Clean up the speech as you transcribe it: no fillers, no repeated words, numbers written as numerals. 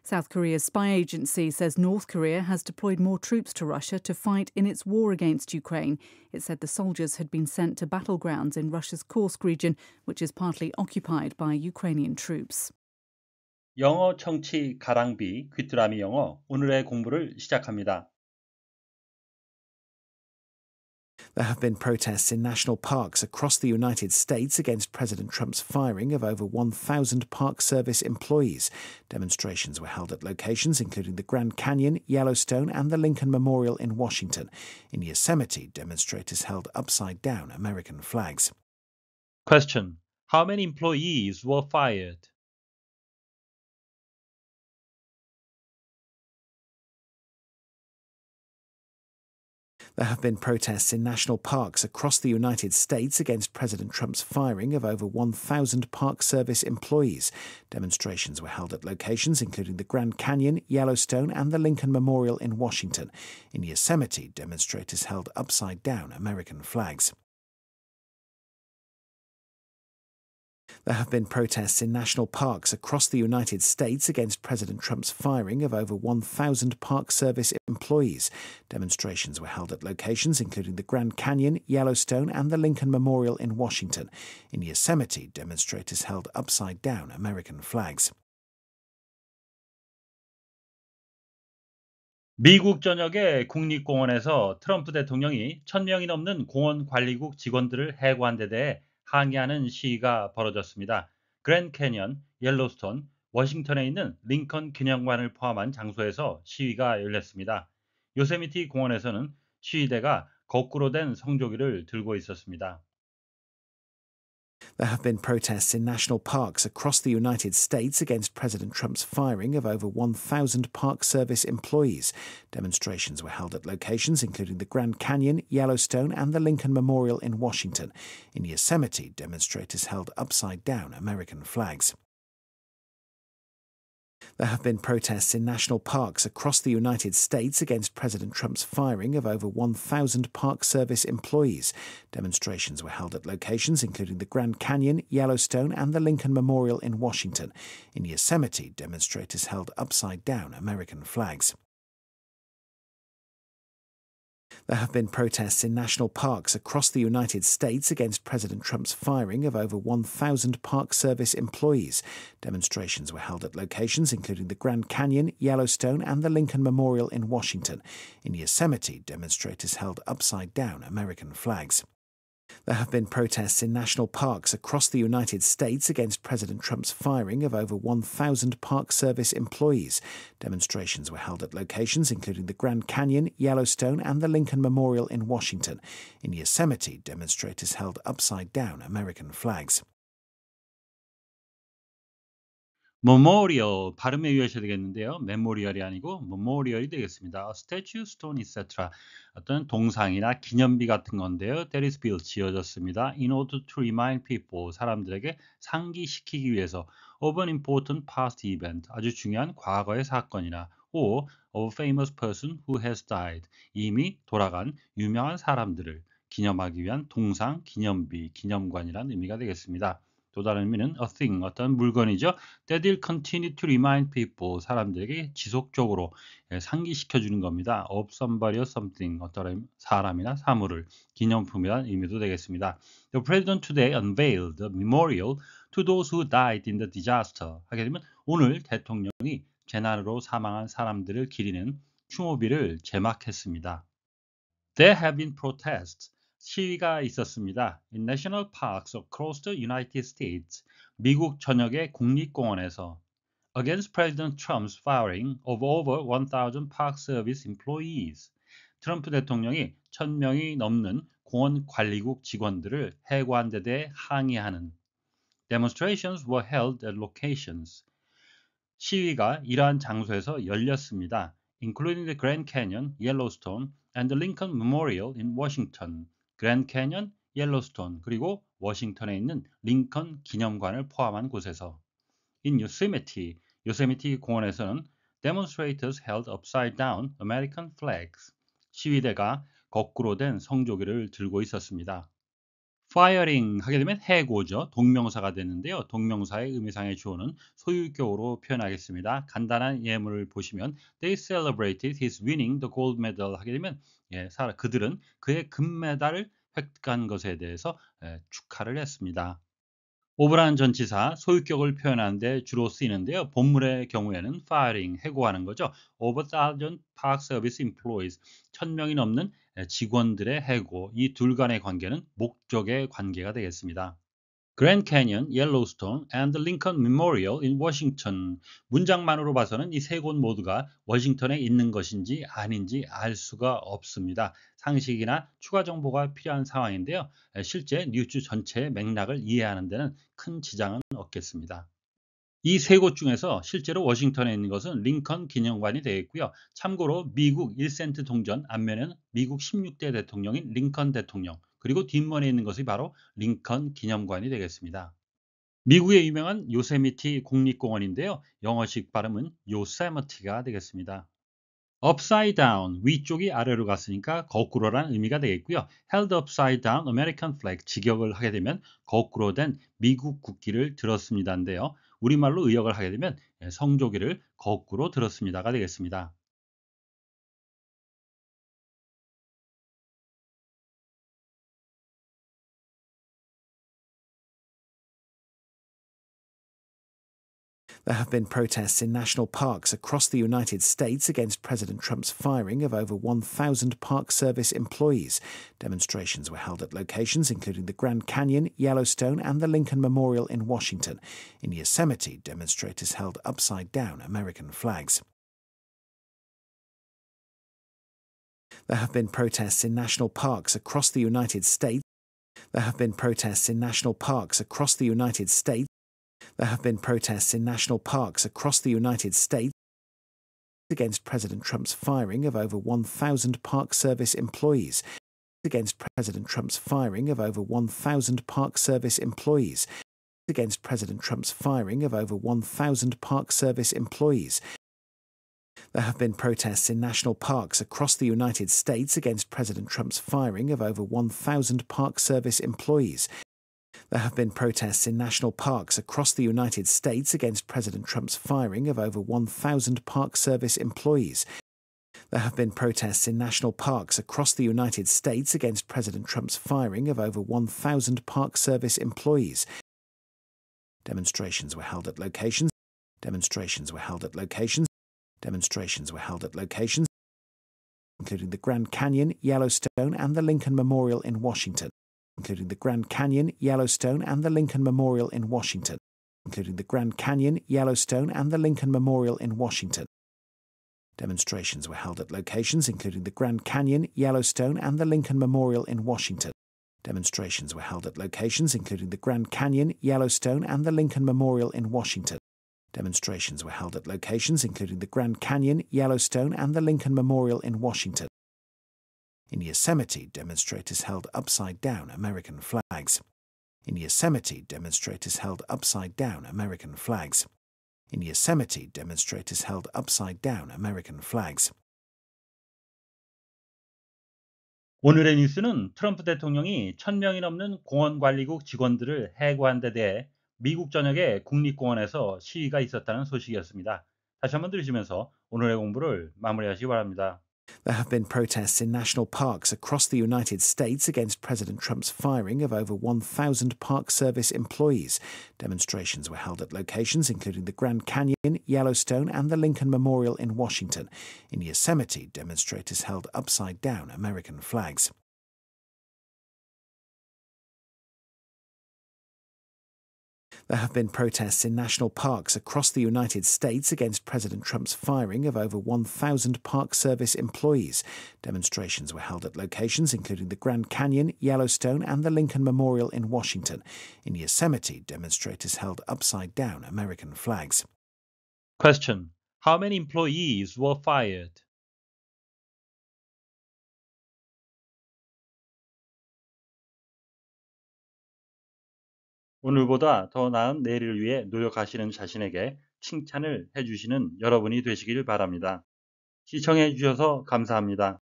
South Korea's spy agency says North Korea has deployed more troops to Russia to fight in its war against Ukraine. It said the soldiers had been sent to battlegrounds in Russia's Kursk region, which is partly occupied by Ukrainian troops. 영어 청취 가랑비 귀뚜라미 영어 오늘의 공부를 시작합니다. There have been protests in national parks across the United States against President Trump's firing of over 1,000 Park Service employees. Demonstrations were held at locations including the Grand Canyon, Yellowstone, and the Lincoln Memorial in Washington. In Yosemite, demonstrators held upside-down American flags. Question: How many employees were fired? There have been protests in national parks across the United States against President Trump's firing of over 1,000 Park Service employees. Demonstrations were held at locations including the Grand Canyon, Yellowstone, and the Lincoln Memorial in Washington. In Yosemite, demonstrators held upside-down American flags. There have been protests in national parks across the United States against President Trump's firing of over 1,000 Park Service employees. Demonstrations were held at locations including the Grand Canyon, Yellowstone, and the Lincoln Memorial in Washington. In Yosemite, demonstrators held upside-down American flags. 미국 전역의 국립공원에서 트럼프 대통령이 1,000명이 넘는 공원 관리국 직원들을 해고한 데 대해 항의하는 시위가 벌어졌습니다. 그랜드 캐년, 옐로스톤, 워싱턴에 있는 링컨 기념관을 포함한 장소에서 시위가 열렸습니다. 요세미티 공원에서는 시위대가 거꾸로 된 성조기를 들고 있었습니다. There have been protests in national parks across the United States against President Trump's firing of over 1,000 Park Service employees. Demonstrations were held at locations including the Grand Canyon, Yellowstone, and the Lincoln Memorial in Washington. In Yosemite, demonstrators held upside-down American flags. There have been protests in national parks across the United States against President Trump's firing of over 1,000 Park Service employees. Demonstrations were held at locations including the Grand Canyon, Yellowstone, and the Lincoln Memorial in Washington. In Yosemite, demonstrators held upside-down American flags. There have been protests in national parks across the United States against President Trump's firing of over 1,000 Park Service employees. Demonstrations were held at locations including the Grand Canyon, Yellowstone, and the Lincoln Memorial in Washington. In Yosemite, demonstrators held upside-down American flags. There have been protests in national parks across the United States against President Trump's firing of over 1,000 Park Service employees. Demonstrations were held at locations including the Grand Canyon, Yellowstone, and the Lincoln Memorial in Washington. In Yosemite, demonstrators held upside-down American flags. Memorial 발음에 유의하셔야 되겠는데요. 메모리얼이 아니고 memorial이 되겠습니다. Statue, stone, etc. 어떤 동상이나 기념비 같은 건데요. That is built, 지어졌습니다. In order to remind people, 사람들에게 상기시키기 위해서 of an important past event, 아주 중요한 과거의 사건이나 or of a famous person who has died, 이미 돌아간 유명한 사람들을 기념하기 위한 동상, 기념비, 기념관이라는 의미가 되겠습니다. 또 다른 의미는 a thing, 어떤 물건이죠. That will continue to remind people, 사람들에게 지속적으로 상기시켜주는 겁니다. Of somebody or something, 어떤 사람이나 사물을 기념품이라는 의미도 되겠습니다. The president today unveiled a memorial to those who died in the disaster. 하게 되면 오늘 대통령이 재난으로 사망한 사람들을 기리는 추모비를 제막했습니다. There have been protests. 시위가 있었습니다. In national parks across the United States, 미국 전역의 국립공원에서 against President Trump's firing of over 1,000 Park Service employees. 트럼프 대통령이 1,000명이 넘는 공원 관리국 직원들을 해고한 데 대해 항의하는 demonstrations were held at locations. 시위가 이러한 장소에서 열렸습니다. including the Grand Canyon, Yellowstone, and the Lincoln Memorial in Washington. 그랜드 캐년, 옐로스톤, 그리고 워싱턴에 있는 링컨 기념관을 포함한 곳에서 in Yosemite, 요세미티 공원에서는 demonstrators held upside down American flags. 시위대가 거꾸로 된 성조기를 들고 있었습니다. firing 하게 되면 해고죠. 동명사가 되는데요. 동명사의 의미상의 주어는 소유격으로 표현하겠습니다. 간단한 예문을 보시면 They celebrated his winning the gold medal 하게 되면 그들은 그의 금메달을 획득한 것에 대해서 축하를 했습니다. 오브라는 전치사 소유격을 표현하는 데 주로 쓰이는데요. 본문의 경우에는 firing, 해고하는 거죠. Over 1,000 park service employees, 1,000명이 넘는 직원들의 해고, 이 둘 간의 관계는 목적의 관계가 되겠습니다. Grand Canyon, Yellowstone, and Lincoln Memorial in Washington. 문장만으로 봐서는 이 세 곳 모두가 워싱턴에 있는 것인지 아닌지 알 수가 없습니다. 상식이나 추가 정보가 필요한 상황인데요. 실제 뉴스 전체의 맥락을 이해하는 데는 큰 지장은 없겠습니다. 이 세 곳 중에서 실제로 워싱턴에 있는 것은 링컨 기념관이 되겠고요. 참고로 미국 1센트 동전 앞면에는 미국 16대 대통령인 링컨 대통령, 그리고 뒷면에 있는 것이 바로 링컨 기념관이 되겠습니다. 미국의 유명한 요세미티 국립공원인데요. 영어식 발음은 요세미티가 되겠습니다. upside down, 위쪽이 아래로 갔으니까 거꾸로란 의미가 되겠고요. held upside down American flag, 직역을 하게 되면 거꾸로 된 미국 국기를 들었습니다인데요. 우리말로 의역을 하게 되면 성조기를 거꾸로 들었습니다가 되겠습니다. There have been protests in national parks across the United States against President Trump's firing of over 1,000 Park Service employees. Demonstrations were held at locations including the Grand Canyon, Yellowstone, and the Lincoln Memorial in Washington. In Yosemite, demonstrators held upside-down American flags. There have been protests in national parks across the United States. There have been protests in national parks across the United States. There have been protests in national parks across the United States against President Trump's firing of over 1,000 Park Service employees. Against President Trump's firing of over 1,000 Park Service employees. Against President Trump's firing of over 1,000 Park Service employees. There have been protests in national parks across the United States against President Trump's firing of over 1,000 Park Service employees. There have been protests in national parks across the United States against President Trump's firing of over 1,000 Park Service employees. There have been protests in national parks across the United States against President Trump's firing of over 1,000 Park Service employees. Demonstrations were held at locations. Demonstrations were held at locations. Demonstrations were held at locations including the Grand Canyon, Yellowstone, and the Lincoln Memorial in Washington. Including the Grand Canyon, Yellowstone, and the Lincoln Memorial in Washington. Including the Grand Canyon, Yellowstone, and the Lincoln Memorial in Washington. Demonstrations were held at locations including the Grand Canyon, Yellowstone, and the Lincoln Memorial in Washington. Demonstrations were held at locations including the Grand Canyon, Yellowstone, and the Lincoln Memorial in Washington. Demonstrations were held at locations including the Grand Canyon, Yellowstone, and the Lincoln Memorial in Washington. In Yosemite, demonstrators held upside-down American flags. In Yosemite, demonstrators held upside-down American flags. In Yosemite, demonstrators held upside-down American flags. 오늘의 뉴스는 트럼프 대통령이 1,000명이 넘는 공원관리국 직원들을 해고한 데 대해 미국 전역의 국립공원에서 시위가 있었다는 소식이었습니다. 다시 한번 들으시면서 오늘의 공부를 마무리하시기 바랍니다. There have been protests in national parks across the United States against President Trump's firing of over 1,000 Park Service employees. Demonstrations were held at locations including the Grand Canyon, Yellowstone, and the Lincoln Memorial in Washington. In Yosemite, demonstrators held upside-down American flags. There have been protests in national parks across the United States against President Trump's firing of over 1,000 Park Service employees. Demonstrations were held at locations including the Grand Canyon, Yellowstone, and the Lincoln Memorial in Washington. In Yosemite, demonstrators held upside-down American flags. Question: How many employees were fired? 오늘보다 더 나은 내일을 위해 노력하시는 자신에게 칭찬을 해주시는 여러분이 되시길 바랍니다. 시청해 주셔서 감사합니다.